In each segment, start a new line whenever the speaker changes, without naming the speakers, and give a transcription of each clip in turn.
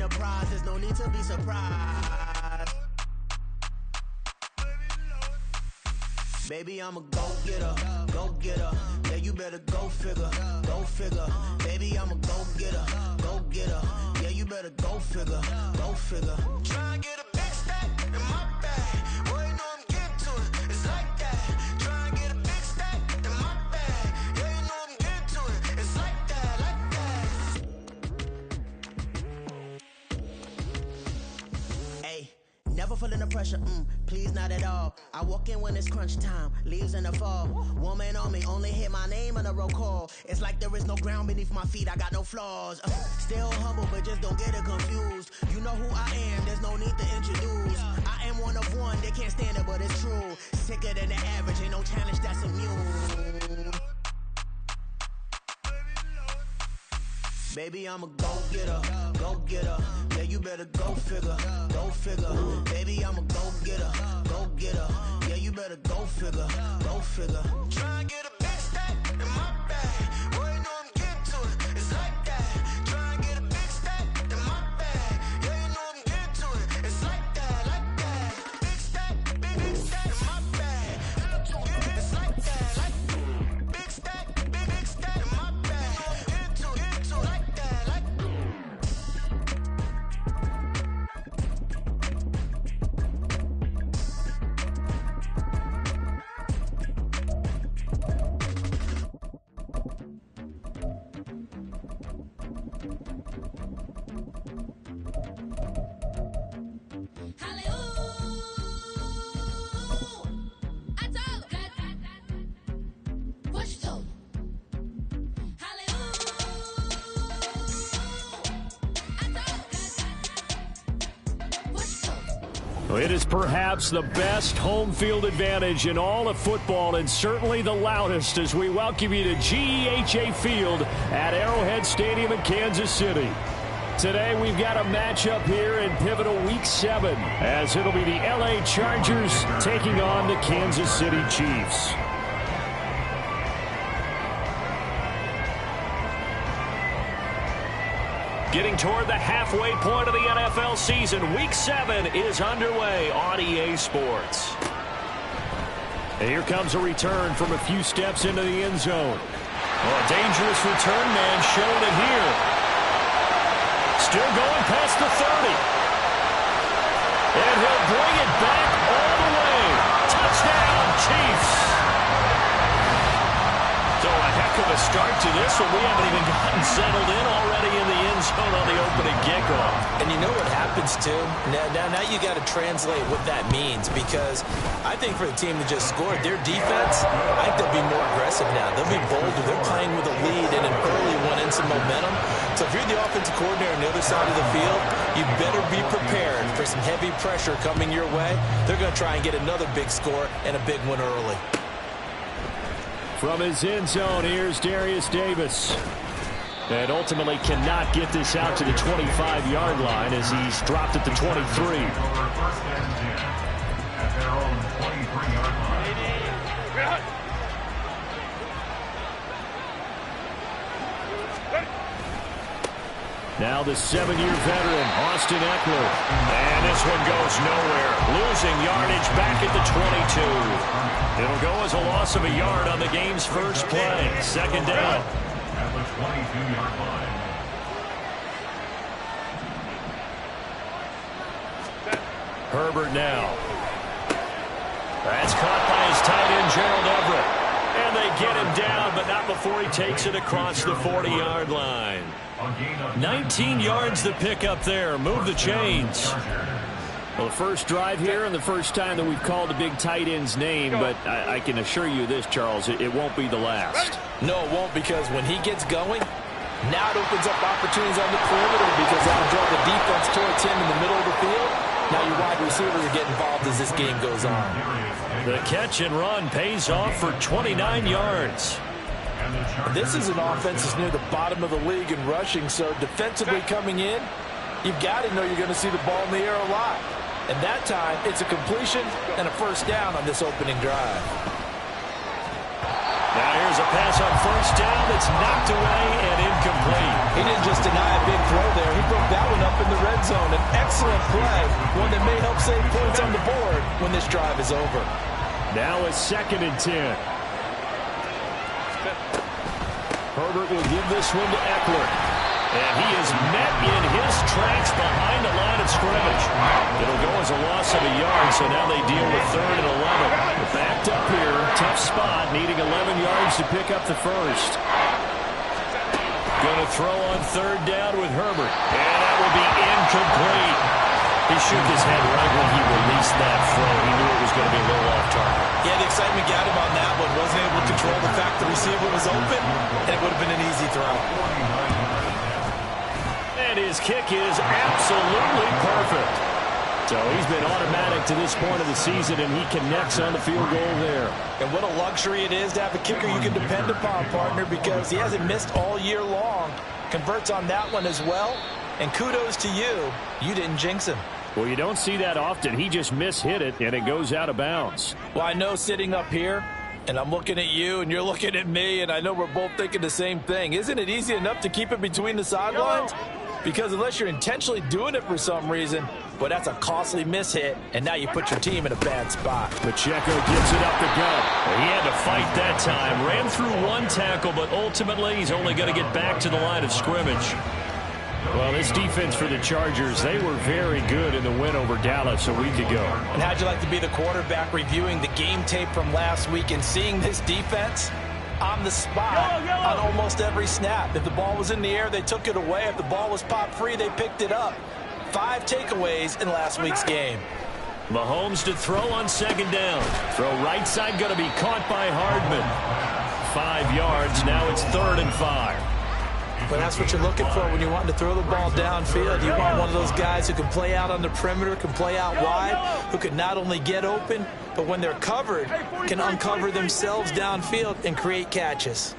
the prize, there's no need to be surprised. Baby, I'm a go-getter, go-getter. Yeah, you better go figure, go figure. Baby, I'm a go-getter, go-getter. Yeah, you better go figure, go figure. Try and get a big stack in my bag. Boy, you know I'm getting to it, it's like that. Try and get a big stack in my bag. Yeah, you know I'm getting to it, it's like that, like that. Hey, never feeling the pressure, please not at all. I walk in when it's crunch time, leaves in the fall. Woman on me, only hit my name on a roll call. It's like there is no ground beneath my feet, I got no flaws. Still humble, but just don't get it confused. You know who I am, there's no need to introduce. I am one of one, they can't stand it, but it's true. Sicker than the average, ain't no challenge that's immune. Baby, I'm a go-getter, go-getter. Yeah, you better go figure, go figure. Baby, I'm a go-getter, go-getter. Yeah, you better go figure, go figure. Try and get a big stack in my bag. Boy, you know I'm getting to it, it's like that. Try and get a big stack in my bag. Yeah, you know I'm getting to it, it's like that, like that. Big stack, big stack in my bag. Yeah, it's like that, like that. Big stack in my bag. Get to it, like that, like that.
It is perhaps the best home field advantage in all of football, and certainly the loudest, as we welcome you to GEHA Field at Arrowhead Stadium in Kansas City. Today we've got a matchup here in pivotal Week 7, as it'll be the LA Chargers taking on the Kansas City Chiefs. Getting toward the halfway point of the NFL season, Week 7 is underway on EA Sports. And here comes a return from a few steps into the end zone. Well, a dangerous return man showing it here. Still going past the 30. And he'll bring it back all the way. Touchdown, Chiefs. So a heck of a start to this one. We haven't even gotten settled in already in the end zone on the opening kickoff.
And you know what happens, too? Now you got to translate what that means, because I think for the team that just scored, their defense, I think they'll be more aggressive now. They'll be bolder. They're playing with a lead and an early one and some momentum. So if you're the offensive coordinator on the other side of the field, you better be prepared for some heavy pressure coming your way. They're going to try and get another big score and a big one early.
From his end zone, here's Darius Davis. And ultimately cannot get this out to the 25-yard line as he's dropped at the 23. Now the 7-year veteran, Austin Eckler. And this one goes nowhere. Losing yardage back at the 22. It'll go as a loss of a yard on the game's first play. Second down. At the 22-yard line. Herbert now. That's caught by his tight end, Gerald Everett. And they get him down, but not before he takes it across the 40-yard line. 19 yards to pick up there. Move the chains. Well, the first drive here and the first time that we've called a big tight end's name, but I can assure you this, Charles, it won't be the last.
No, it won't, because when he gets going, now it opens up opportunities on the perimeter, because that'll draw the defense towards him in the middle of the field. Now your wide receiver will get involved as this game goes on.
The catch and run pays off for 29 yards.
This is an offense that's near the bottom of the league in rushing, so defensively coming in, you've got to know you're going to see the ball in the air a lot. And that time, it's a completion and a first down on this opening drive.
Now here's a pass on first down that's knocked away and incomplete.
He didn't just deny a big throw there. He broke that one up in the red zone. An excellent play, one that may help save points on the board when this drive is over.
Now it's 2nd and 10. Herbert will give this one to Eckler. And he is met in his tracks behind the line of scrimmage. It'll go as a loss of a yard, so now they deal with 3rd and 11. They're backed up here, tough spot, needing 11 yards to pick up the first. Going to throw on 3rd down with Herbert. And that will be incomplete. He shook his head right when he released that throw. He knew it was going to be a little off target.
Yeah, the excitement got him on that one. Wasn't able to control the fact the receiver was open, and it would have been an easy throw.
And his kick is absolutely perfect. So he's been automatic to this point of the season, and he connects on the field goal there.
And what a luxury it is to have a kicker you can depend upon, partner, because he hasn't missed all year long. Converts on that one as well. And kudos to you. You didn't jinx him.
Well, you don't see that often. He just mishit it, and it goes out of bounds.
Well, I know sitting up here, and I'm looking at you, and you're looking at me, and I know we're both thinking the same thing. Isn't it easy enough to keep it between the sidelines? Because unless you're intentionally doing it for some reason, but that's a costly mishit, and now you put your team in a bad spot.
Pacheco gets it up the gut. He had to fight that time. Ran through one tackle, but ultimately he's only going to get back to the line of scrimmage. Well, this defense for the Chargers, they were very good in the win over Dallas a week ago.
And how'd you like to be the quarterback reviewing the game tape from last week and seeing this defense on the spot on almost every snap? If the ball was in the air, they took it away. If the ball was popped free, they picked it up. 5 takeaways in last week's game.
Mahomes to throw on 2nd down. Throw right side going to be caught by Hardman. 5 yards. Now it's 3rd and 5.
But that's what you're looking for when you want to throw the ball downfield. You want one of those guys who can play out on the perimeter, can play out wide, who can not only get open, but when they're covered, can uncover themselves downfield and create catches.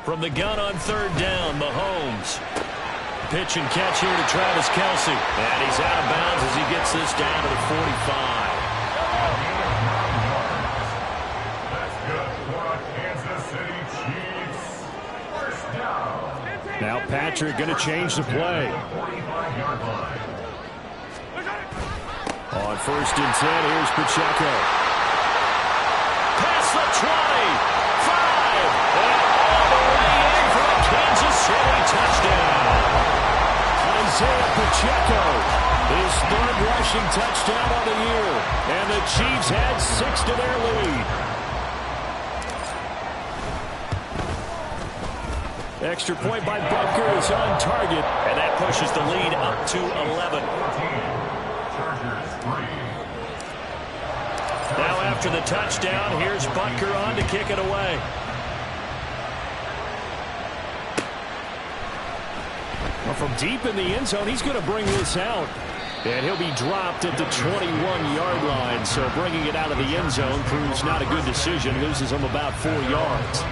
From the gun on 3rd down, Mahomes. Pitch and catch here to Travis Kelce. And he's out of bounds as he gets this down to the 45. Now Patrick going to change the play. On 1st and 10, here's Pacheco. Past the 20, 5, and all the way in for a Kansas City touchdown. Isaiah Pacheco, his 3rd rushing touchdown of the year, and the Chiefs had 6 to their lead. Extra point by Butker is on target, and that pushes the lead up to 11. Now after the touchdown, here's Butker on to kick it away. Well, from deep in the end zone, he's going to bring this out. And he'll be dropped at the 21-yard line, so bringing it out of the end zone proves not a good decision. Loses him about 4 yards.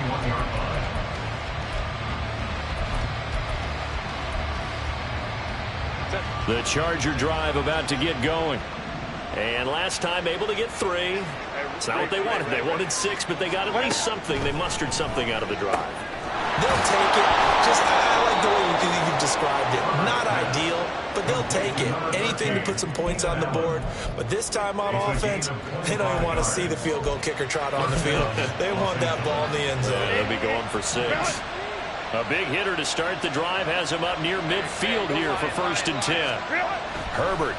The Charger drive about to get going. And last time able to get 3. It's not what they wanted. They wanted 6, but they got at least something. They mustered something out of the drive.
They'll take it. I like the way you've described it. Not ideal, but they'll take it. Anything to put some points on the board. But this time on offense, they don't even want to see the field goal kicker trot on the field. They want that ball in the end zone.
They'll be going for 6. A big hitter to start the drive has him up near midfield here for 1st and 10. Herbert.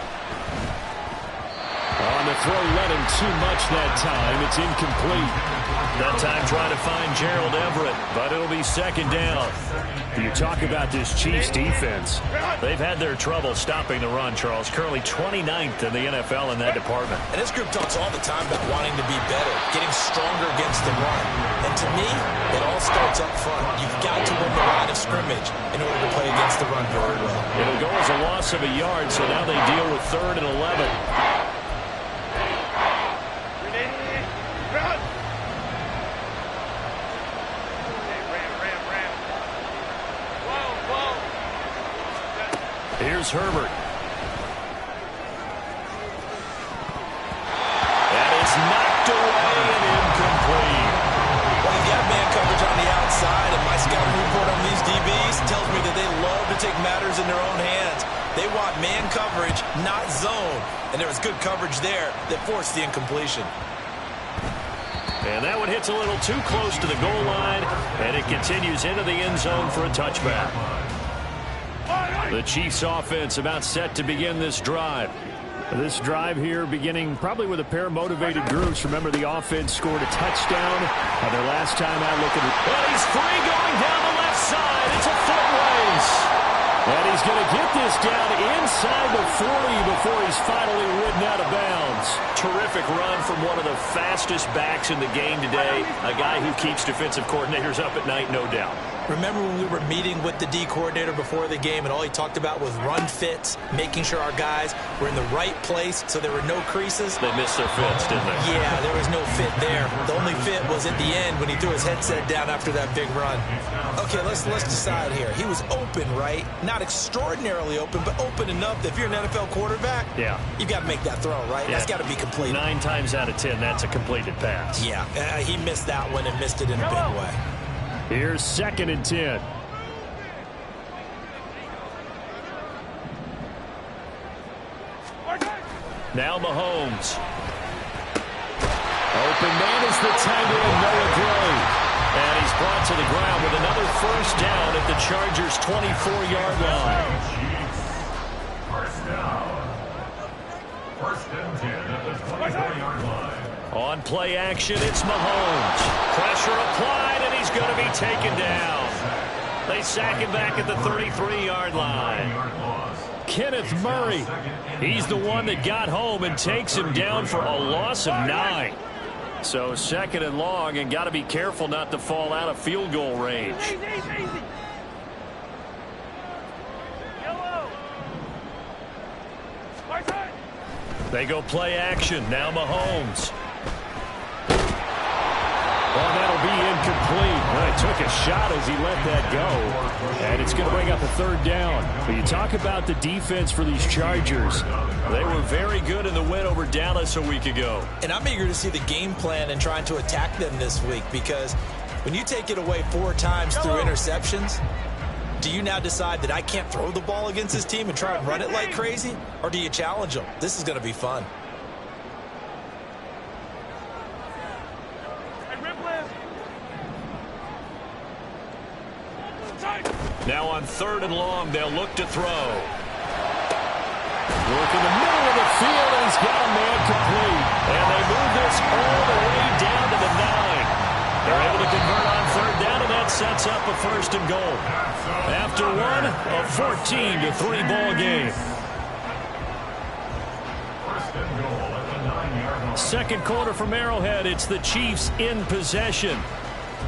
On the throw, let him too much that time. It's incomplete. That time trying to find Gerald Everett, but it'll be 2nd down. You talk about this Chiefs defense. They've had their trouble stopping the run, Charles. Currently 29th in the NFL in that department.
And this group talks all the time about wanting to be better, getting stronger against the run. And to me, it all starts up front. You've got to win the line of scrimmage in order to play against the run very well.
It'll go as a loss of a yard, so now they deal with 3rd and 11. Here's Herbert. That is knocked away and incomplete.
Well, you've got man coverage on the outside, and my scouting matters in their own hands. They want man coverage, not zone. And there was good coverage there that forced the incompletion.
And that one hits a little too close to the goal line, and it continues into the end zone for a touchback. The Chiefs offense about set to begin this drive. This drive here beginning probably with a pair of motivated groups. Remember, the offense scored a touchdown their last time out. Look at it. And he's free going down the left side. It's a foot race. And he's going to get this down inside the 40 before he's finally ridden out of bounds. Terrific run from one of the fastest backs in the game today. A guy who keeps defensive coordinators up at night, no doubt.
Remember when we were meeting with the D coordinator before the game and all he talked about was run fits, making sure our guys were in the right place so there were no creases?
They missed their fits, didn't they?
Yeah, there was no fit there. The only fit was at the end when he threw his headset down after that big run. Okay, let's decide here. He was open, right? Not extraordinarily open, but open enough that if you're an NFL quarterback,
yeah,
you've got to make that throw, right?
Yeah.
That's got to be completed.
9 times out of 10, that's a completed pass.
Yeah, he missed that one and missed it in a big way.
Here's 2nd and 10. Now Mahomes. Open man is the tight end, Noah Gray. And he's brought to the ground with another first down at the Chargers' 24-yard line.
First down. 1st and 10 at the 24-yard line.
On play action, it's Mahomes. Pressure applied, and he's going to be taken down. They sack him back at the 33-yard line. Kenneth Murray, he's the one that got home and takes him down for a loss of 9. So 2nd and long, and got to be careful not to fall out of field goal range. They go play action. Now Mahomes. Well, that'll be incomplete. Well, he took a shot as he let that go. And it's going to bring up a 3rd down. But you talk about the defense for these Chargers. They were very good in the win over Dallas a week ago.
And I'm eager to see the game plan and trying to attack them this week, because when you take it away 4 times through interceptions, do you now decide that I can't throw the ball against this team and try and run it like crazy? Or do you challenge them? This is going to be fun.
Now on 3rd and long, they'll look to throw. Work in the middle of the field, and he's got a man complete. And they move this all the way down to the 9. They're able to convert on 3rd down, and that sets up a 1st and goal. After one, a 14-3 ball game.
1st and goal at the 9-yard line.
2nd quarter from Arrowhead. It's the Chiefs in possession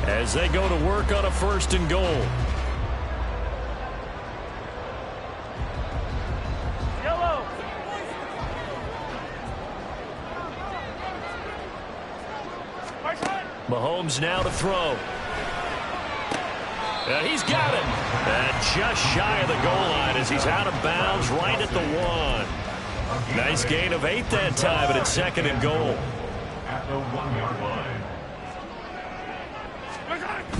as they go to work on a 1st and goal. Mahomes now to throw. And he's got it. And just shy of the goal line as he's out of bounds right at the 1. Nice gain of 8 that time, and it's 2nd and goal.
At the 1-yard line.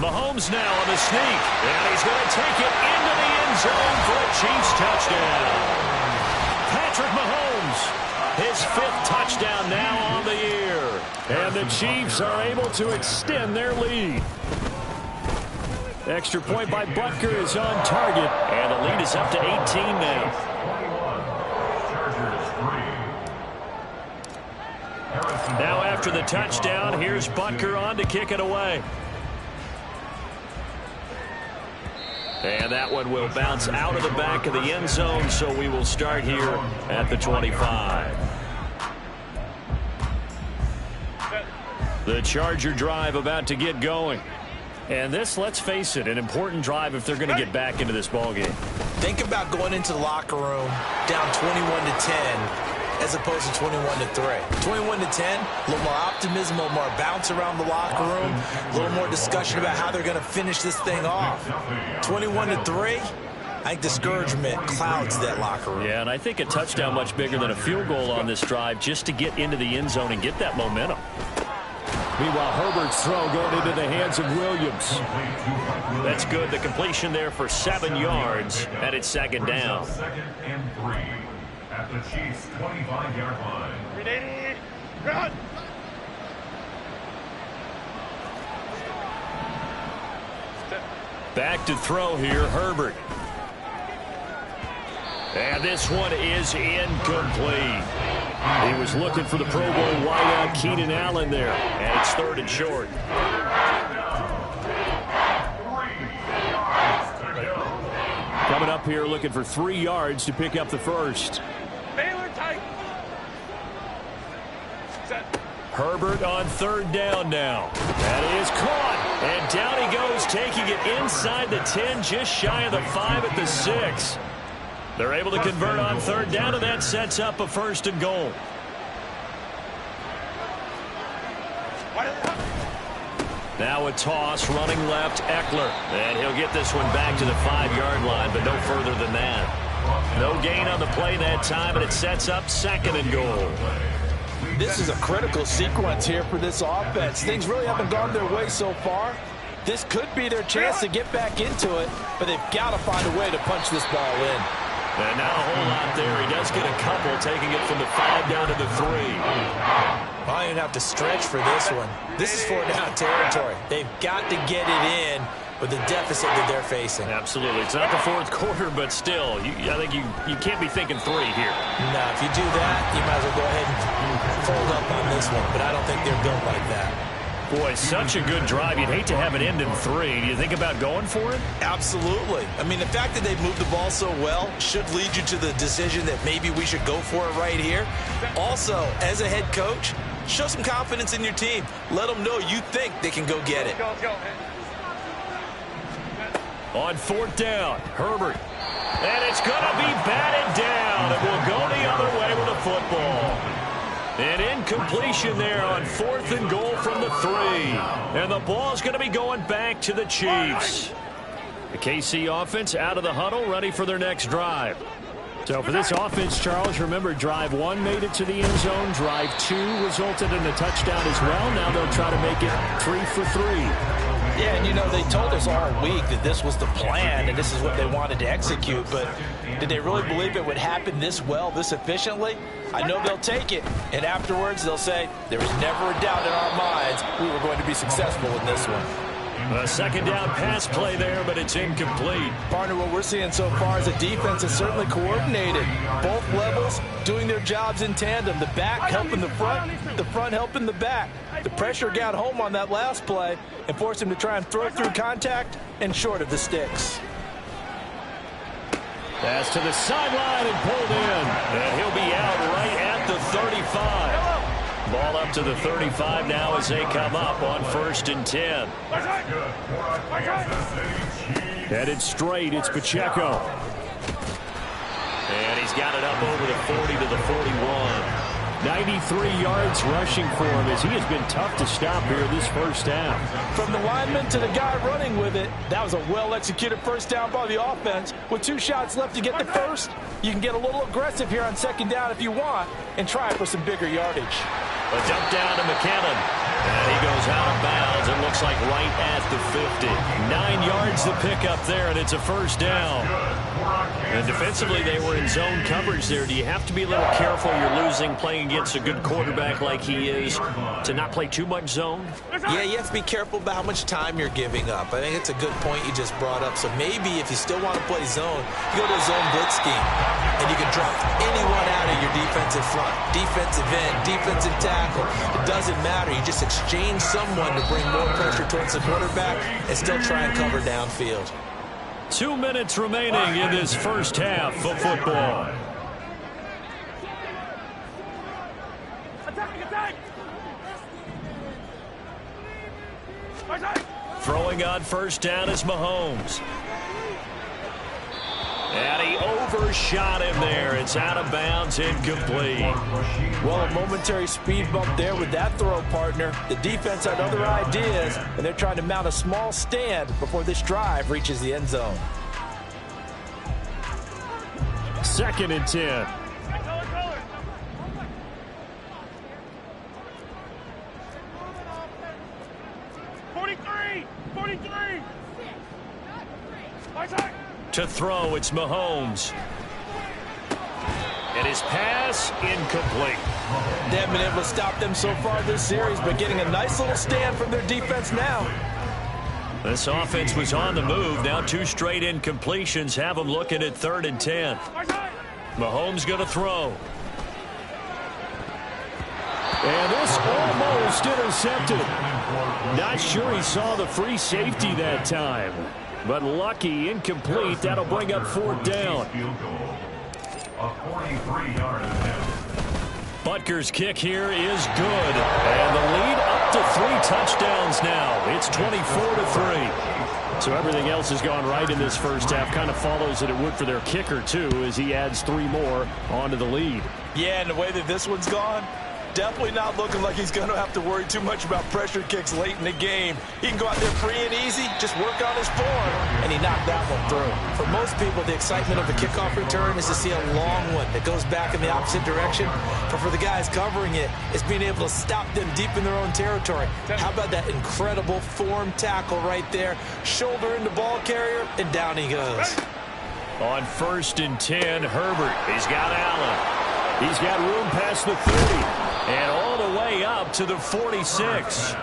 Mahomes now on the sneak. And he's going to take it into the end zone for a Chiefs touchdown. Patrick Mahomes, his 5th touchdown now on the year. And the Chiefs are able to extend their lead. Extra point by Butker is on target. And the lead is up to 18 now.
21, Chargers 3.
Now after the touchdown, here's Butker on to kick it away. And that one will bounce out of the back of the end zone, so we will start here at the 25. The Charger drive about to get going. And this, let's face it, an important drive if they're going to get back into this ballgame.
Think about going into the locker room down 21-10 as opposed to 21-3. 21-10, a little more optimism, a little more bounce around the locker room, a little more discussion about how they're going to finish this thing off. 21-3, I think discouragement clouds that locker room.
Yeah, and I think a touchdown much bigger than a field goal on this drive just to get into the end zone and get that momentum. Meanwhile, Herbert's throw going into the hands of Williams. That's good. The completion there for 7 yards, and it's second down.
Second and 3 at the Chiefs' 25-yard line.
Ready, run!
Back to throw here, Herbert. And this one is incomplete. He was looking for the Pro Bowl wideout Keenan Allen there, and it's 3rd and short. Coming up here looking for 3 yards to pick up the first.
Baylor tight. Set.
Herbert on 3rd down now. That is caught. And down he goes, taking it inside the 10, just shy of the 5 at the 6. They're able to convert on 3rd down, and that sets up a 1st and goal. Now a toss, running left, Eckler. And he'll get this one back to the 5-yard line, but no further than that. No gain on the play that time, and it sets up 2nd and goal.
This is a critical sequence here for this offense. Things really haven't gone their way so far. This could be their chance to get back into it, but they've got to find a way to punch this ball in.
And not a whole lot there. He does get a couple, taking it from the 5 down to the 3.
I don't even have to stretch for this one. This is 4-down territory. They've got to get it in with the deficit that they're facing.
Absolutely. It's not the 4th quarter, but still, I think you can't be thinking 3 here.
No, if you do that, you might as well go ahead and fold up on this one, but I don't think they're built like that.
Boy, such a good drive. You'd hate to have it end in 3. Do you think about going for it?
Absolutely. I mean, the fact that they've moved the ball so well should lead you to the decision that maybe we should go for it right here. Also, as a head coach, show some confidence in your team. Let them know you think they can go get it.
Let's go.
On 4th down, Herbert. And it's going to be batted down. It will go the other way with a football. An incompletion there on 4th and goal from the 3. And the ball's going to be going back to the Chiefs. The KC offense out of the huddle, ready for their next drive. So for this offense, Charles, remember, drive 1 made it to the end zone. Drive 2 resulted in a touchdown as well. Now they'll try to make it 3 for 3.
Yeah, and you know, they told us all week that this was the plan and this is what they wanted to execute, but did they really believe it would happen this well, this efficiently? I know they'll take it, and afterwards they'll say, there was never a doubt in our minds we were going to be successful in this one.
A 2nd down pass play there, but it's incomplete.
Partner, what we're seeing so far is a defense that's certainly coordinated. Both levels doing their jobs in tandem. The back helping the front helping the back. The pressure got home on that last play and forced him to try and throw through contact and short of the sticks.
Pass to the sideline and pulled in. And he'll be out right at the 35. Ball up to the 35 now as they come up on 1st and 10. Headed straight, it's Pacheco. And he's got it up over the 40 to the 41. 93 yards rushing for him as he has been tough to stop here this first half.
From the lineman to the guy running with it, that was a well-executed first down by the offense. With 2 shots left to get the first, you can get a little aggressive here on 2nd down if you want and try for some bigger yardage.
A dump down to McKinnon. And he goes out of bounds. It looks like right at the 50. 9 yards to pick up there, and it's a first down. And defensively, they were in zone coverage there. Do you have to be a little careful? You're losing playing against a good quarterback like he is to not play too much zone?
Yeah, you have to be careful about how much time you're giving up. I think it's a good point you just brought up. So maybe if you still want to play zone, you go to a zone blitz scheme, and you can drop anyone out of your defensive front, defensive end, defensive tackle. It doesn't matter. You just exchange someone to bring more pressure towards the quarterback and still try and cover downfield.
2 minutes remaining in this first half of football. Throwing on first down is Mahomes. And he overshot him there. It's out of bounds, incomplete.
Well, a momentary speed bump there with that throw, partner. The defense had other ideas, and they're trying to mount a small stand before this drive reaches the end zone.
2nd and 10. To throw, it's Mahomes. And his pass incomplete.
They haven't been able to stop them so far this series, but getting a nice little stand from their defense now.
This offense was on the move. Now 2 straight incompletions have them looking at 3rd and 10. Mahomes going to throw. And this almost intercepted. Not sure he saw the free safety that time. But lucky, incomplete. That'll bring up 4th down.
A 43-yard attempt.
Butker's kick here is good. And the lead up to 3 touchdowns now. It's 24-3. So everything else has gone right in this first half. Kind of follows that it would for their kicker, too, as he adds 3 more onto the lead.
Yeah, and the way that this one's gone, definitely not looking like he's going to have to worry too much about pressure kicks late in the game. He can go out there free and easy, just work on his form, and he knocked that one through. For most people, the excitement of a kickoff return is to see a long one that goes back in the opposite direction. But for the guys covering it, it's being able to stop them deep in their own territory. How about that incredible form tackle right there? Shoulder in the ball carrier, and down he goes.
On 1st and 10, Herbert. He's got Allen. He's got room past the 30. And all the way up to the 46.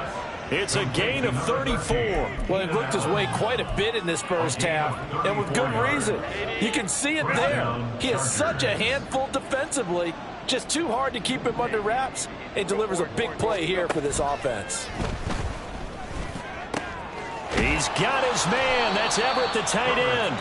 It's a gain of 34.
Well, he worked his way quite a bit in this first half, and with good reason. You can see it there. He is such a handful defensively. Just too hard to keep him under wraps, and delivers a big play here for this offense.
He's got his man. That's Everett, the tight end.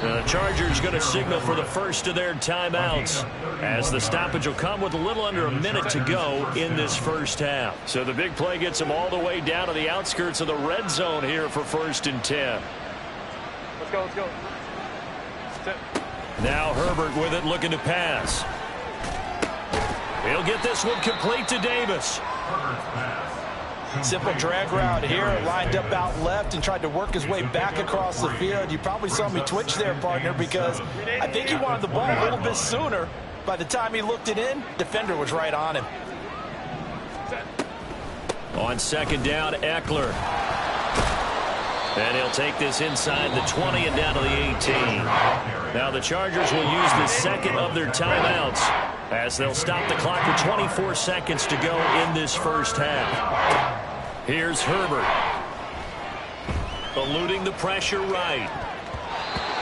The Chargers going to signal for the first of their timeouts, as the stoppage will come with a little under a minute to go in this first half. So the big play gets them all the way down to the outskirts of the red zone here for 1st and 10.
Let's go, let's go.
Now Herbert with it, looking to pass. He'll get this one complete to Davis.
Simple drag route here, lined up out left and tried to work his way back across the field. You probably saw me twitch there, partner, because I think he wanted the ball a little bit sooner. By the time he looked it in, defender was right on him.
On 2nd down, Eckler. And he'll take this inside the 20 and down to the 18. Now the Chargers will use the 2nd of their timeouts, as they'll stop the clock with 24 seconds to go in this first half. Here's Herbert. Eluding the pressure right.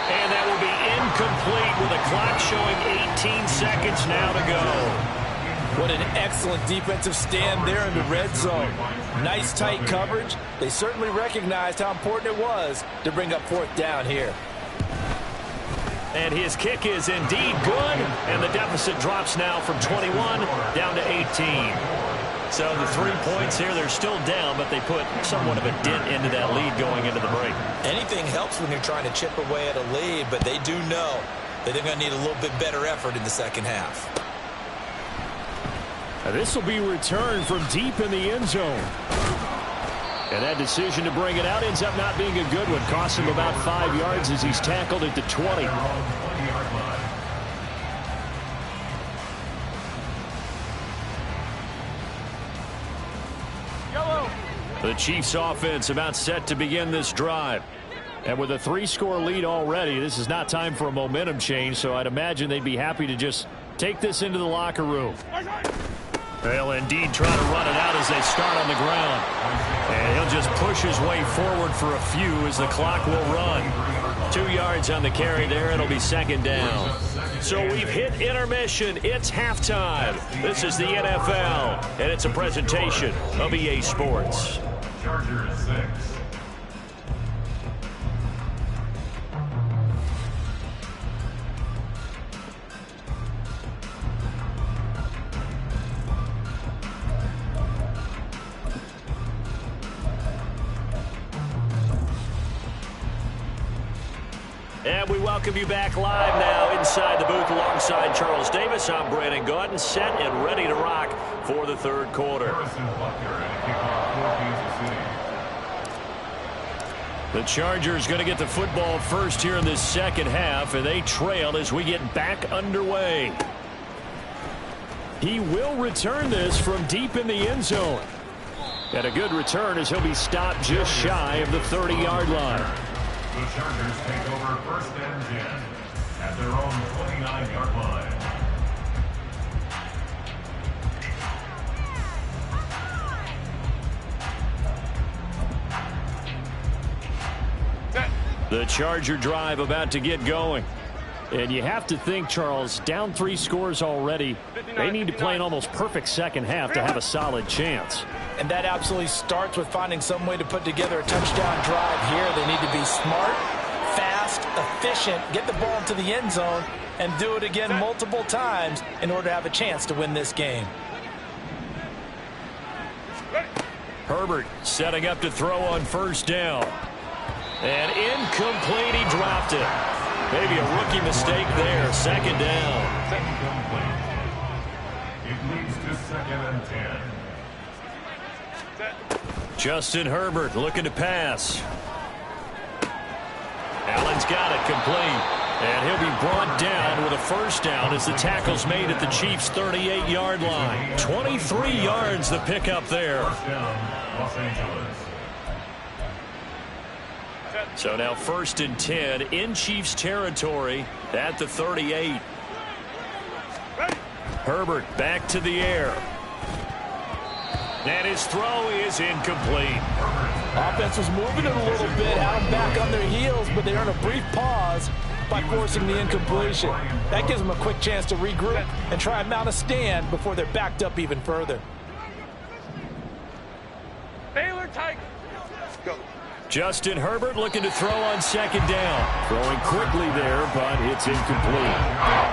And that will be incomplete with the clock showing 18 seconds now to go.
What an excellent defensive stand there in the red zone. Nice tight coverage. They certainly recognized how important it was to bring up 4th down here.
And his kick is indeed good, and the deficit drops now from 21 down to 18. So the 3 points here, they're still down, but they put somewhat of a dent into that lead going into the break.
Anything helps when you're trying to chip away at a lead, but they do know that they're going to need a little bit better effort in the second half.
This will be returned from deep in the end zone. And that decision to bring it out ends up not being a good one. Cost him about 5 yards as he's tackled at the 20. The Chiefs offense about set to begin this drive. And with a 3-score lead already, this is not time for a momentum change, so I'd imagine they'd be happy to just take this into the locker room. They'll indeed try to run it out as they start on the ground. And he'll just push his way forward for a few as the clock will run. 2 yards on the carry there. It'll be 2nd down. So we've hit intermission. It's halftime. This is the NFL, and it's a presentation of EA Sports.
Chargers 6.
And we welcome you back live now inside the booth alongside Charles Davis. I'm Brandon Gaudin, set and ready to rock for the 3rd quarter. The Chargers going to get the football first here in this second half, and they trail as we get back underway. He will return this from deep in the end zone. And a good return as he'll be stopped just shy of the 30-yard line.
The Chargers take over 1st and 10 at their own 29-yard line.
The Charger drive about to get going. And you have to think, Charles, down 3 scores already. They need to play an almost perfect second half to have a solid chance.
And that absolutely starts with finding some way to put together a touchdown drive here. They need to be smart, fast, efficient, get the ball into the end zone, and do it again multiple times in order to have a chance to win this game.
Herbert setting up to throw on 1st down. And incomplete, he dropped it. Maybe a rookie mistake there. 2nd down.
Incomplete. It leads to 2nd and 10.
Justin Herbert looking to pass. Allen's got it complete. And he'll be brought down with a 1st down as the tackle's made at the Chiefs' 38-yard line. 23 yards the pickup there.
1st down, Los Angeles.
So now 1st and 10 in Chiefs territory at the 38. Herbert back to the air. And his throw is incomplete.
Offense was moving it a little bit, had them back on their heels, but they earned a brief pause by forcing the incompletion. That gives them a quick chance to regroup and try and mount a stand before they're backed up even further.
Baylor Tigers. Go.
Justin Herbert looking to throw on 2nd down. Throwing quickly there, but it's incomplete.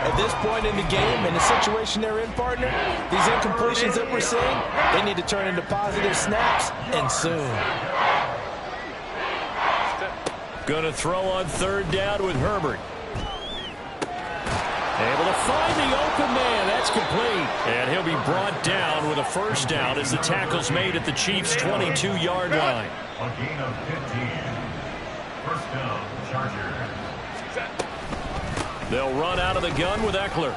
At this point in the game, in the situation they're in, partner, these incompletions that we're seeing, they need to turn into positive snaps, and soon.
Going to throw on 3rd down with Herbert. Able to find the open man. That's complete. And he'll be brought down with a 1st down as the tackle's made at the Chiefs' 22-yard line.
A gain of 15. 1st down, Chargers.
They'll run out of the gun with Eckler.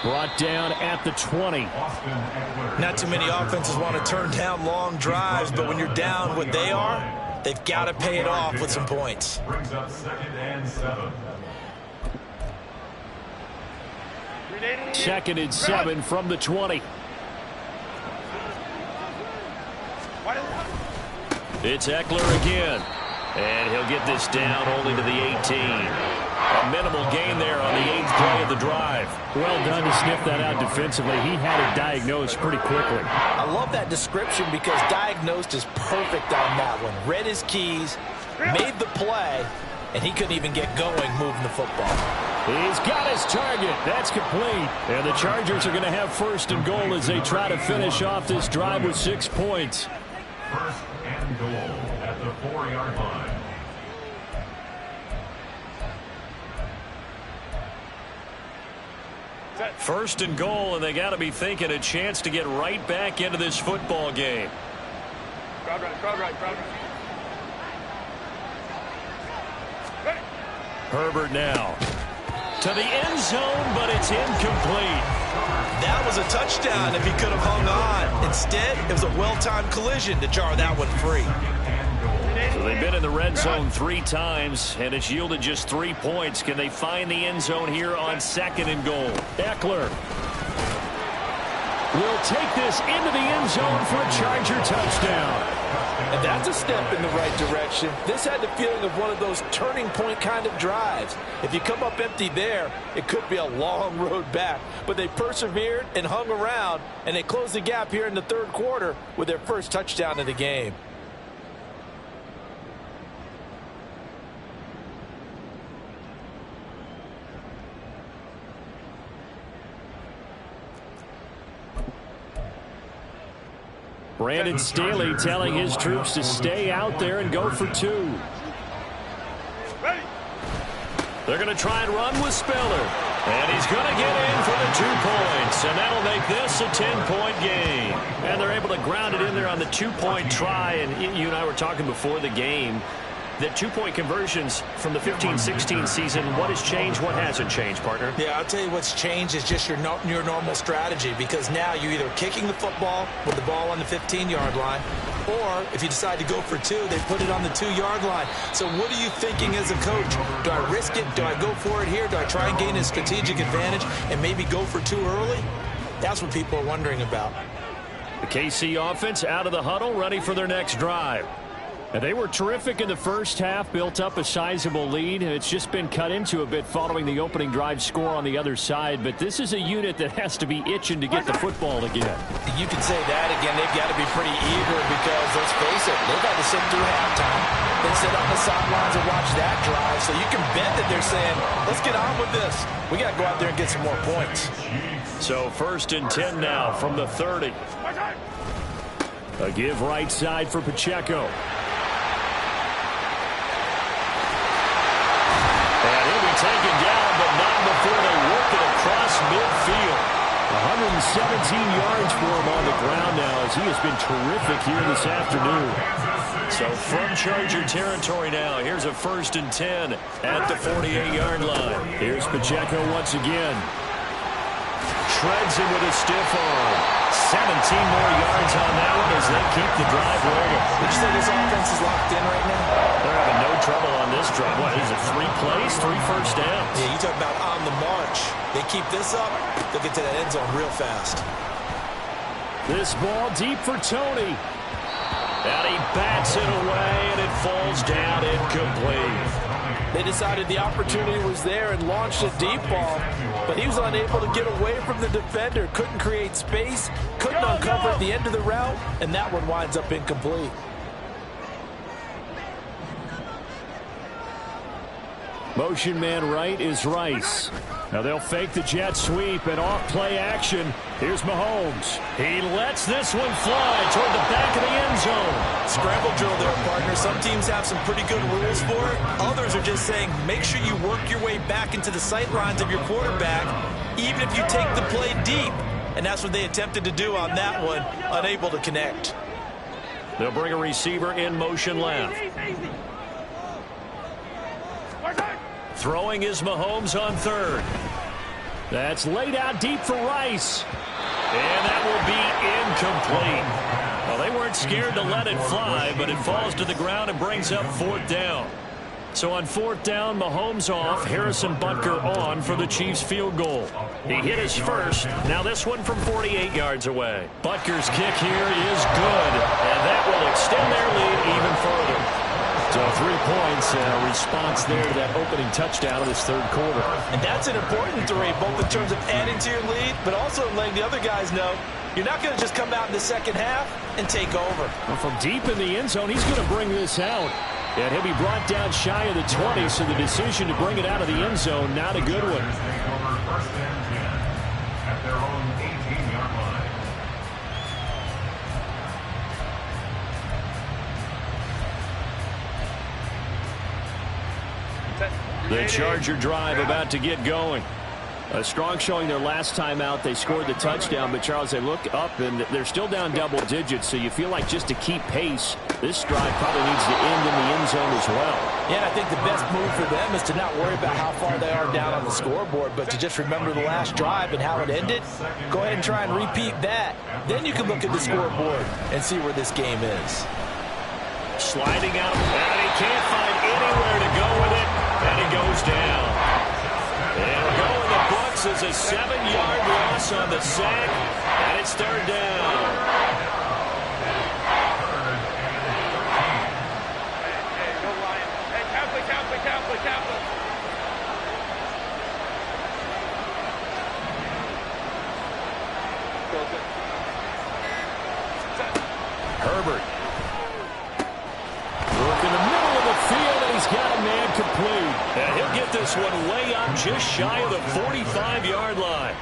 Brought down at the 20.
Austin Eckler.
Not too many offenses want to turn down long drives, but when you're down what they are, they've got to pay it off with some points.
Brings up 2nd and 7.
2nd and 7 from the 20. It's Eckler again. And he'll get this down only to the 18. A minimal gain there on the 8th play of the drive. Well done to sniff that out defensively. He had it diagnosed pretty quickly.
I love that description because diagnosed is perfect on that one. Read his keys, made the play, and he couldn't even get going moving the football.
He's got his target. That's complete. And the Chargers are going to have 1st and goal as they try to finish off this drive with 6 points.
1st and goal at the 4-yard line.
First and goal, and they got to be thinking a chance to get right back into this football game.
Crowd right, crowd right, crowd right.
Herbert now to the end zone, but it's incomplete.
That was a touchdown if he could have hung on. Instead, it was a well-timed collision to jar that one free.
So they've been in the red zone 3 times, and it's yielded just 3 points. Can they find the end zone here on 2nd and goal? Eckler will take this into the end zone for a Charger touchdown.
And that's a step in the right direction. This had the feeling of one of those turning point kind of drives. If you come up empty there, it could be a long road back. But they persevered and hung around, and they closed the gap here in the 3rd quarter with their first touchdown of the game.
Brandon Staley telling his troops to stay out there and go for 2. They're going to try and run with Spiller. And he's going to get in for the 2 points. And that'll make this a 10-point game. And they're able to ground it in there on the 2-point try. And you and I were talking before the game. The two-point conversions from the 15-16 season, what has changed, what hasn't changed, partner?
Yeah, I'll tell you what's changed is just your normal strategy, because now you're either kicking the football with the ball on the 15-yard line, or if you decide to go for two, they put it on the 2-yard line. So what are you thinking as a coach? Do I risk it? Do I go for it here? Do I try and gain a strategic advantage and maybe go for two early? That's what people are wondering about.
The KC offense out of the huddle, ready for their next drive. And they were terrific in the first half, built up a sizable lead, and it's just been cut into a bit following the opening drive score on the other side. But this is a unit that has to be itching to get the football again.
You could say that again. They've got to be pretty eager because, let's face it, they've had to sit through halftime. They sit on the sidelines and watch that drive. So you can bet that they're saying, let's get on with this. We got to go out there and get some more points.
So 1st and 10 now from the 30. A give right side for Pacheco. And he'll be taken down, but not before they work it across midfield. 117 yards for him on the ground now, as he has been terrific here this afternoon. So from Charger territory now, here's a 1st and 10 at the 48-yard line. Here's Pacheco once again. Shreds him with a stiff arm. 17 more yards on that one as they keep the drive rolling.
Would you say this offense is locked in right now?
They're having no trouble on this drive. What is it, 3 plays, 3 first downs?
Yeah, you talk about on the march. They keep this up, they'll get to that end zone real fast.
This ball deep for Tony. And he bats it away, and it falls down incomplete.
They decided the opportunity was there and launched a deep ball, but he was unable to get away from the defender. Couldn't create space, couldn't uncover at the end of the route, and that one winds up incomplete.
Motion man right is Rice. Now they'll fake the jet sweep and off play action. Here's Mahomes. He lets this one fly toward the back of the end zone.
Scramble drill there, partner. Some teams have some pretty good rules for it. Others are just saying make sure you work your way back into the sight lines of your quarterback, even if you take the play deep. And that's what they attempted to do on that one, unable to connect.
They'll bring a receiver in motion left. Throwing is Mahomes on 3rd. That's laid out deep for Rice. And that will be incomplete. Well, they weren't scared to let it fly, but it falls to the ground and brings up 4th down. So on 4th down, Mahomes off, Harrison Butker on for the Chiefs field goal. He hit his first. Now this one from 48 yards away. Butker's kick here is good, and that will extend their lead even further. So 3 points, response there to that opening touchdown of this 3rd quarter.
And that's an important 3, both in terms of adding to your lead, but also letting the other guys know you're not going to just come out in the second half and take over.
Well, from deep in the end zone, he's going to bring this out. And he'll be brought down shy of the 20, so the decision to bring it out of the end zone, not a good one.
First and 10 at their own 18-yard line.
The Charger drive about to get going. A strong showing their last time out. They scored the touchdown, but Charles, they look up and they're still down double digits, so you feel like just to keep pace, this drive probably needs to end in the end zone as well.
Yeah, I think the best move for them is to not worry about how far they are down on the scoreboard, but to just remember the last drive and how it ended. Go ahead and try and repeat that. Then you can look at the scoreboard and see where this game is.
Sliding out, and he can't find anywhere to go with it, and he goes down. And we'll go in the books as a 7-yard loss on the sack, and it's 3rd down.
Hey, go Lions. Hey, Catholic.
Herbert. Look in the middle of the field, and he's got a man complete. And he'll get this one way up just shy of the 45-yard line.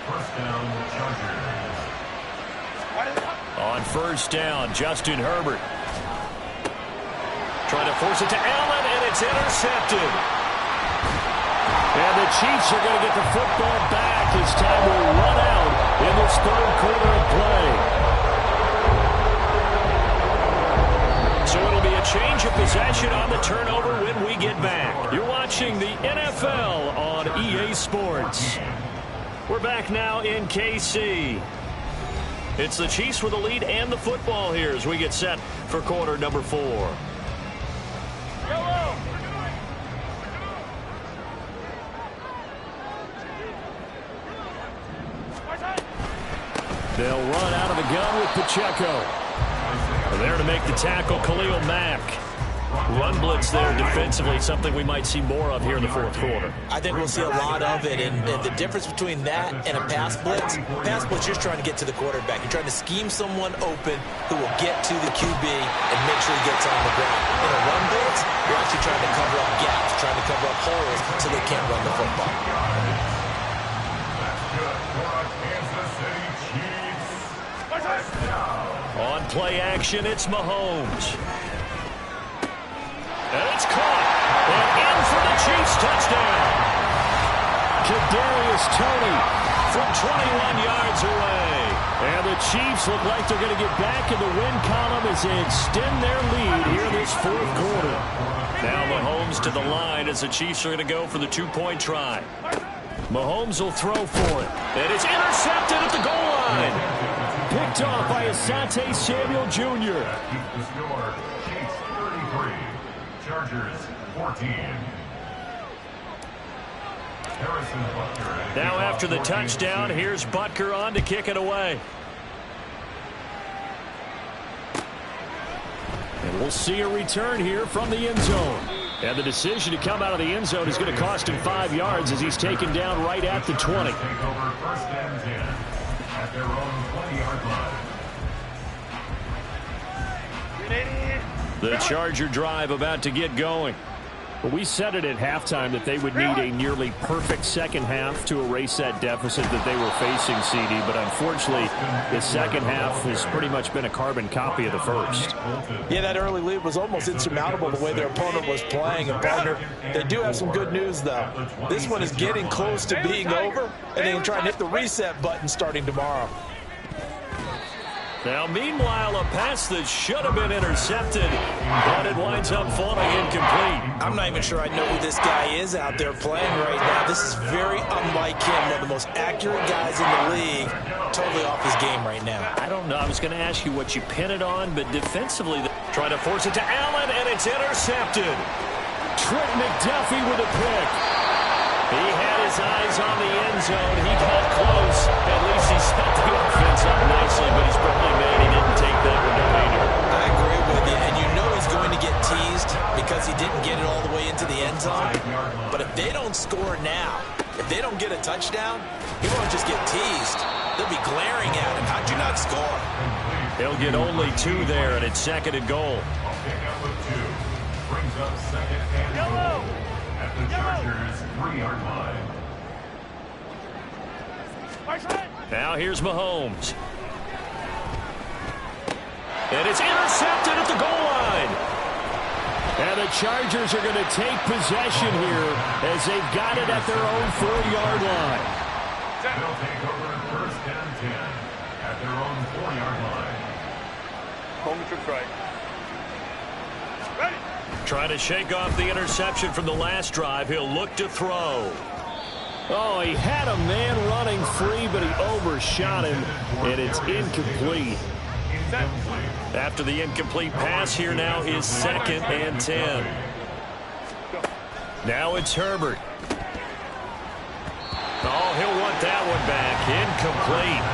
First down, Chargers.
On 1st down, Justin Herbert. Trying to force it to Allen, and it's intercepted. And the Chiefs are going to get the football back as time will run out in this 3rd quarter of play. So possession on the turnover when we get back. You're watching the NFL on EA Sports. We're back now in KC. It's the Chiefs with the lead and the football here as we get set for quarter number 4. They'll run out of the gun with Pacheco. There to make the tackle, Khalil Mack. Run blitz there defensively, something we might see more of here in the fourth quarter.
I think we'll see a lot of it, and the difference between that and a pass blitz, you're trying to get to the quarterback. You're trying to scheme someone open who will get to the QB and make sure he gets on the ground. In a run blitz, you're actually trying to cover up gaps, trying to cover up holes so they can't run the football.
On play action, it's Mahomes. And it's caught. And in for the Chiefs touchdown. Kadarius Toney from 21 yards away. And the Chiefs look like they're going to get back in the win column as they extend their lead here in this fourth quarter. Now Mahomes to the line as the Chiefs are going to go for the two-point try. Mahomes will throw for it. And it's intercepted at the goal line. Picked off by Asante Samuel Jr.
Keep the score. Chiefs 33. Chargers 14. Harrison Butker.
Now after the touchdown, here's Butker on to kick it away. And we'll see a return here from the end zone. And the decision to come out of the end zone is going to cost him 5 yards as he's taken down right at the 20.
Take over first and 10 at their own 20-yard line.
The Charger drive about to get going. But we said it at halftime that they would need a nearly perfect second half to erase that deficit that they were facing, CD. But unfortunately, the second half has pretty much been a carbon copy of the first.
Yeah, that early lead was almost insurmountable the way their opponent was playing. And, partner, they do have some good news, though. This one is getting close to being over, and they can try and hit the reset button starting tomorrow.
Now, meanwhile, a pass that should have been intercepted, but it winds up falling incomplete.
I'm not even sure I know who this guy is out there playing right now. This is very unlike him, one of the most accurate guys in the league, totally off his game right now.
I don't know. I was going to ask you what you pin it on, but defensively, trying to force it to Allen, and it's intercepted. Trent McDuffie with a pick. He had his eyes on the end zone. He got close. At least he set the offense up nicely, but he's probably mad he didn't take that one to later.
I agree with you, and you know he's going to get teased because he didn't get it all the way into the end zone. But if they don't score now, if they don't get a touchdown, he won't just get teased. They'll be glaring at him. How'd you not score?
They'll get only 2 there, and it's second and goal.
Pick up with 2. Brings up second and goal at the Chargers 3-yard line.
Now here's Mahomes. And it's intercepted at the goal line. And the Chargers are going to take possession here as they've got it at their own 4-yard line.
They'll take over first and 10 at their own 4-yard line.
Home to strike. Ready.
Trying to shake off the interception from the last drive. He'll look to throw. Oh, he had a man running free, but he overshot him, and it's incomplete. After the incomplete pass, here now is second and 10. Now it's Herbert. Oh, he'll want that one back. Incomplete.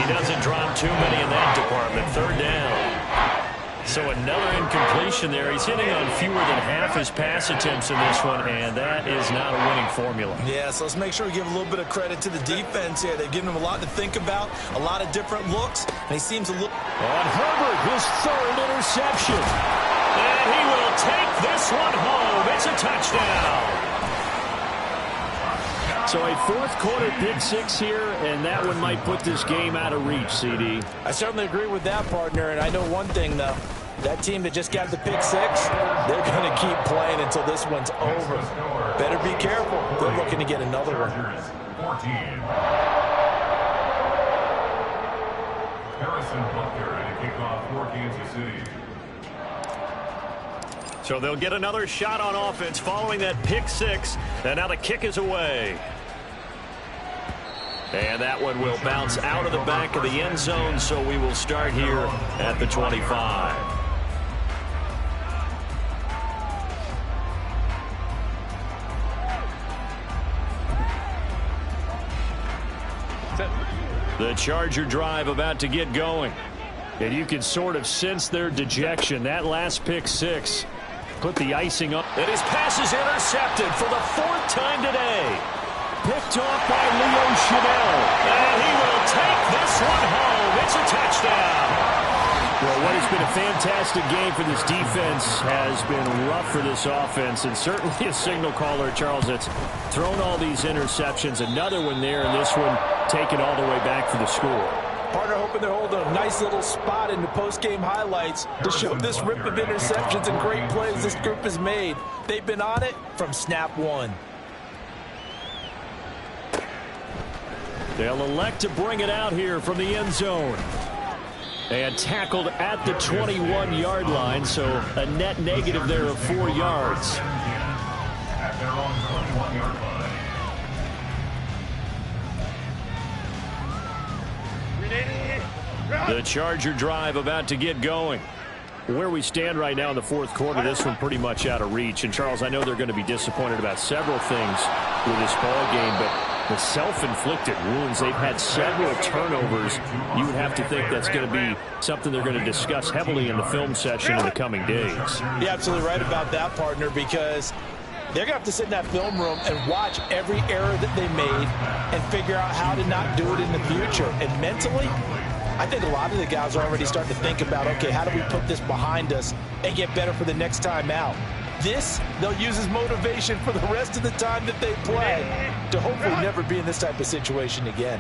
He doesn't drop too many in that department. Third down. So another incompletion there. He's hitting on fewer than half his pass attempts in this one, and that is not a winning formula.
Yeah, so let's make sure we give a little bit of credit to the defense here. They've given him a lot to think about, a lot of different looks, and he seems a little...
On Herbert, his third interception. And he will take this one home. It's a touchdown. So a fourth-quarter pick-6 here, and that one might put this game out of reach, CD.
I certainly agree with that, partner, and I know one thing, though. That team that just got the pick-6, they're going to keep playing until this one's over. Better be careful. They're looking to get another one.
14. Harrison Butker to kick off for Kansas City.
So they'll get another shot on offense following that pick six. And now the kick is away. And that one will bounce out of the back of the end zone, so we will start here at the 25. The Charger drive about to get going. And you can sort of sense their dejection. That last pick six put the icing up. And his pass is intercepted for the 4th time today. Picked off by Leo Chanel. And he will take this one home. It's a touchdown. Well, what has been a fantastic game for this defense has been rough for this offense. And certainly a signal caller, Charles, that's thrown all these interceptions. Another one there, and this one taken all the way back for the score.
Partner hoping they're holding a nice little spot in the post-game highlights to show this rip of interceptions and great plays this group has made. They've been on it from snap one.
They'll elect to bring it out here from the end zone. And tackled at the 21-yard line, so a net negative there of 4 yards.
At their own 21-yard line.
The Charger drive about to get going. Where we stand right now in the 4th quarter, this one pretty much out of reach. And, Charles, I know they're going to be disappointed about several things with this ball game, but the self-inflicted wounds, they've had several turnovers. You would have to think that's going to be something they're going to discuss heavily in the film session in the coming days.
You're absolutely right about that, partner, because they're going to have to sit in that film room and watch every error that they made and figure out how to not do it in the future. And mentally, I think a lot of the guys are already starting to think about, okay, how do we put this behind us and get better for the next time out? This, they'll use as motivation for the rest of the time that they play to hopefully never be in this type of situation again.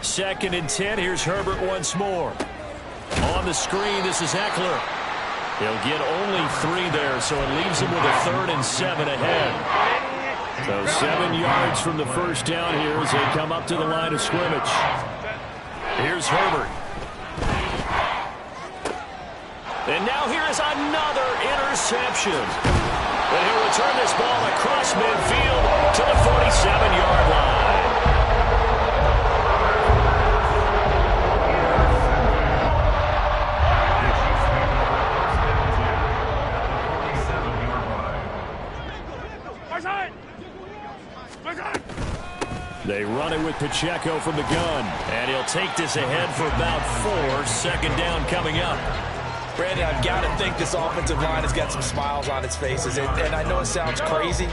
2nd and 10. Here's Herbert once more. On the screen, this is Eckler. He'll get only 3 there, so it leaves him with a 3rd and 7 ahead. So 7 yards from the first down here as they come up to the line of scrimmage. Here's Herbert. And now here is another interception. And he'll return this ball across midfield to the 47-yard line. They run it with Pacheco from the gun. And he'll take this ahead for about 4. 2nd down coming up.
Brandon, I've got to think this offensive line has got some smiles on its faces. And I know it sounds crazy,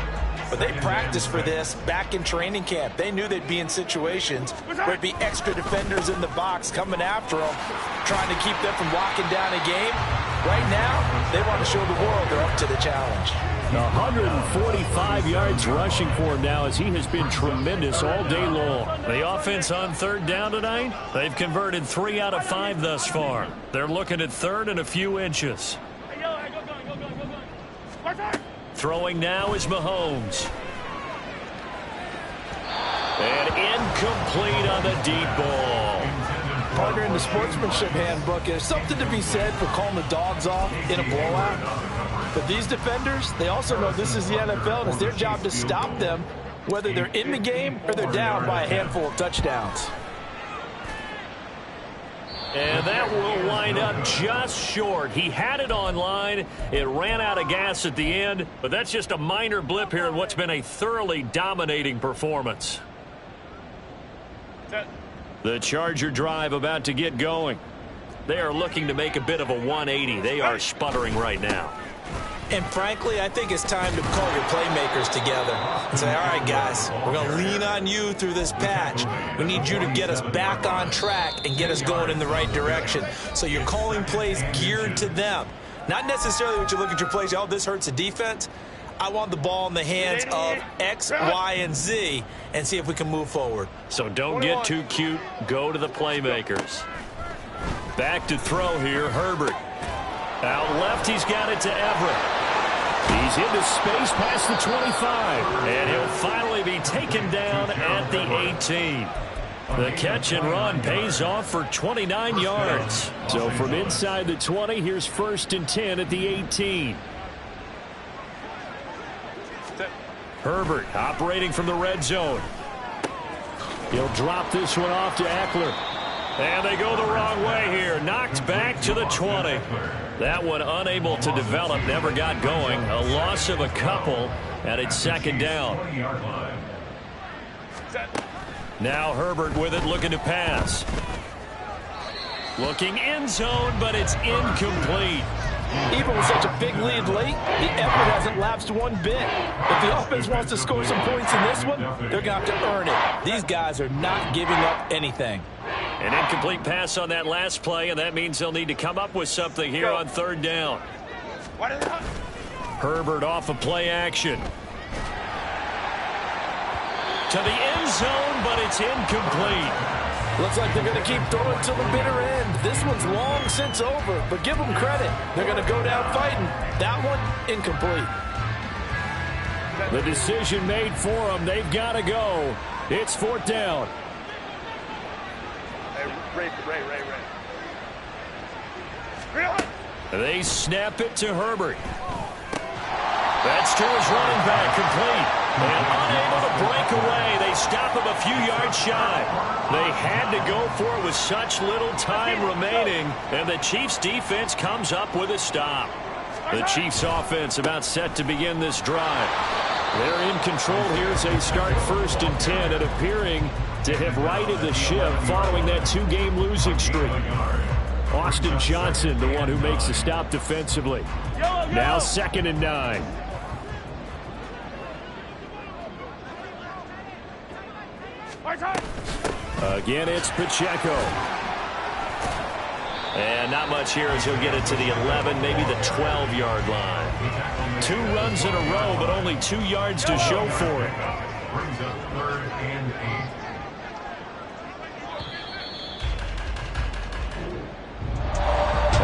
but they practiced for this back in training camp. They knew they'd be in situations where there'd be extra defenders in the box coming after them, trying to keep them from locking down a game. Right now, they want to show the world they're up to the challenge.
145 yards rushing for him now as he has been tremendous all day long. The offense on 3rd down tonight, they've converted 3 out of 5 thus far. They're looking at 3rd and a few inches. Throwing now is Mahomes. And incomplete on the deep ball.
Partner, in the sportsmanship handbook, there's something to be said for calling the dogs off in a blowout. But these defenders, they also know this is the NFL, and it's their job to stop them, whether they're in the game or they're down by a handful of touchdowns.
And that will wind up just short. He had it online. It ran out of gas at the end, but that's just a minor blip here in what's been a thoroughly dominating performance. The Charger drive about to get going. They are looking to make a bit of a 180. They are sputtering right now.
And frankly, I think it's time to call your playmakers together and say, all right, guys, we're going to lean on you through this patch. We need you to get us back on track and get us going in the right direction. So you're calling plays geared to them. Not necessarily what you look at your plays, oh, this hurts the defense. I want the ball in the hands of X, Y, and Z and see if we can move forward.
So don't get too cute. Go to the playmakers. Back to throw here, Herbert. Out left, he's got it to Everett. He's into space past the 25. And he'll finally be taken down at the 18. The catch and run pays off for 29 yards. So from inside the 20, here's 1st and 10 at the 18. Herbert operating from the red zone. He'll drop this one off to Eckler. And they go the wrong way here. Knocked back to the 20. That one unable to develop, never got going. A loss of a couple, and it's 2nd down. Now Herbert with it, looking to pass. Looking end zone, but it's incomplete.
Even with such a big lead late, the effort hasn't lapsed one bit. If the offense wants to score some points in this one, they're going to have to earn it. These guys are not giving up anything.
An incomplete pass on that last play, and that means they'll need to come up with something here on 3rd down. Herbert off of play action. To the end zone, but it's incomplete.
Looks like they're going to keep throwing till the bitter end. This one's long since over, but give them credit. They're going to go down fighting. That one, incomplete.
The decision made for them. They've got to go. It's 4th down. They snap it to Herbert. That's to his running back, complete. And unable to break away. They stop him a few yards shy. They had to go for it with such little time remaining, and the Chiefs' defense comes up with a stop. The Chiefs' offense about set to begin this drive. They're in control here as they start 1st and 10 and appearing to have righted the ship following that 2-game losing streak. Austin Johnson, the one who makes the stop defensively. Now 2nd and 9. Again, it's Pacheco. And not much here as he'll get it to the 11, maybe the 12-yard line. 2 runs in a row, but only 2 yards to show for it.
Brings up 3rd and 8.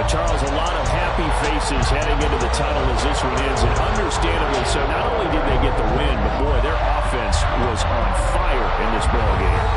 Charles, a lot of happy faces heading into the tunnel as this one ends, and understandably so. Not only did they get the win, but boy, their offense was on fire in this ballgame.